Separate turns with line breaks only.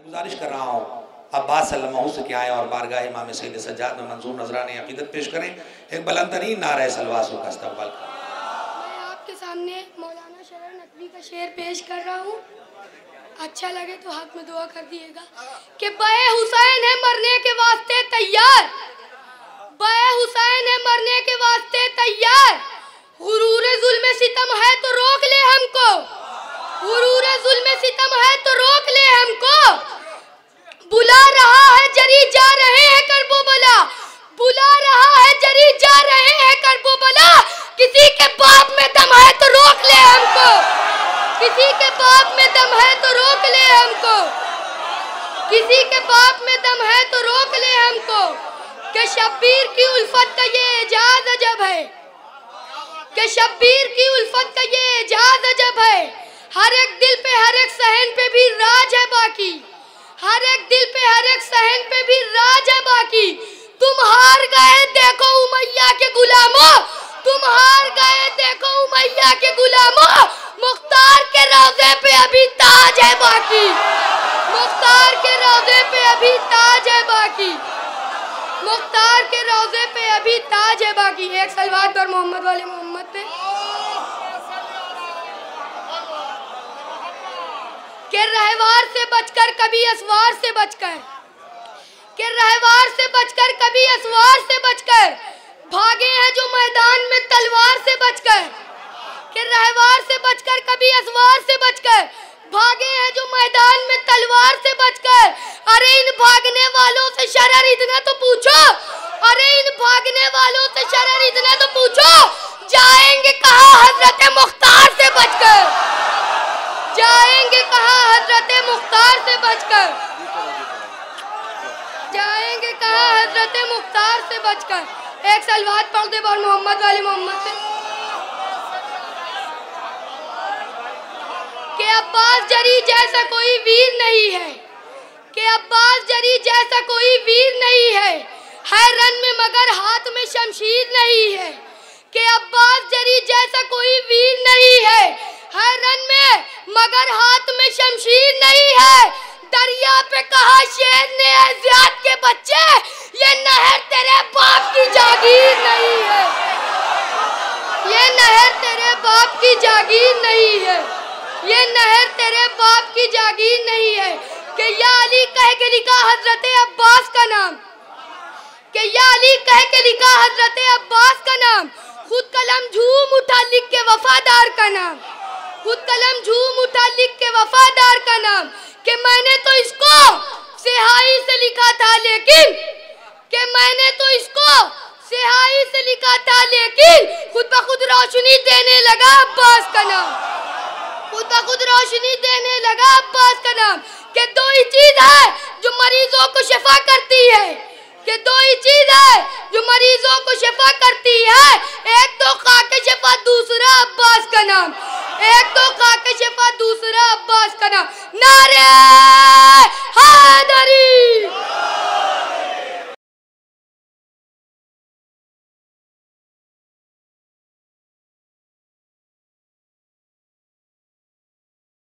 गुजारिश कर रहा हूँ अब्बास सल्लल्लाहु से क्या आए और बारगाह इमाम सैयद सज्जाद में मंजूर नजराने अकीदत पेश करें। एक बुलंदतरीन नारा सलवासों का इस्तकबाल करें।
मैं आपके सामने मौलाना शरर नकवी का शेर पेश कर रहा हूँ। अच्छा लगे तो हाथ में दुआ कर दिएगा कि बे हुसैन है मरने के वास्ते तैयार, बे हुसैन है मरने के वास्ते तैयार, गुरूर जुल्म सितम है तो रोक ले हमको, गुरूर जुल्म सितम है तो रोक ले हमको, बुला रहा है जरी जा रहे हैं करबला, बुला रहा है जरी जा रहे हैं करबला, किसी के बाप में दम है तो रोक ले हमको, किसी के बाप में दम है तो रोक ले हमको, किसी के बाप में दम है तो रोक ले हमको, कि शब्बीर की उल्फत का ये एजाज अजब है, कि शब्बीर की उल्फत का ये एजाज अजब है, हर एक दिल पे हर एक सहन पे भी राज है बाकी, हर एक दिल पे हर एक सहन पे भी राज है बाकी, तुम हार गए देखो उमैया के गुलामों, तुम हार गए देखो उमैया के गुलामों, मुख्तार के रोज़े पे अभी ताज है बाकी, मुख्तार के रोज़े पे अभी ताज है बाकी, मुख्तार के रोज़े पे अभी ताज है बाकी। एक सलवात पर मोहम्मद वाले मोहम्मद पे। के रहवार से बचकर कभी असवार से बचकर, के रहवार से बचकर कभी असवार से बचकर, भागे हैं जो मैदान में तलवार से बचकर, के रहवार से बचकर कभी असवार से बचकर, भागे हैं जो मैदान में तलवार से बचकर, अरे इन भागने वालों से शरर इतना तो पूछो, अरे इन भागने वालों से शरर इतना तो पूछो, जाएंगे कहाँ हजरत मुख्तार से बचकर, जाएंगे कहाँ हजरत मुख्तार से बचकर, जाएंगे कहाँ हजरत मुख्तार से बचकर। एक सलवात पढ़ दे और मोहम्मद वाले मोहम्मद से। कि अब्बास जरी जैसा कोई वीर नहीं है, कि अब्बास जरी जैसा कोई वीर नहीं है रन में मगर हाथ में शमशीर नहीं है, कि अब्बास जरी जैसा कोई वीर नहीं है रन में मगर हाथ में शमशीर नहीं है, दरिया पे कहा शेर ने ज़ियाद के बच्चे, ये नहर तेरे बाप की जागीर नहीं है, ये नहर तेरे बाप की जागीर नहीं है, ये नहर तेरे बाप की जागीर नहीं है, कि या अली कह के लिखा हजरत अब्बास का नाम, कि या अली कह के लिखा हजरत अब्बास का नाम, खुद कलम झूम उठा लिख के वफादार का नाम, खुद कलम झूम उठा लिख के वफादार का नाम, कि मैंने तो इसको सिहाई से लिखा था लेकिन, कि मैंने तो इसको सिहाई से लिखा था लेकिन, खुद ब खुद रोशनी देने लगा अब्बास का नाम, खुद ब खुद रोशनी देने लगा अब्बास का नाम, कि दो ही चीज है जो मरीजों को शिफा करती है, कि दो ही चीज है जो मरीजों को शिफा करती है, एक तो खाके शिफा दूसरा अब्बास का नाम, एक तो खाके शिफा दूसरा अब्बास का नाम। नारे हैदरी।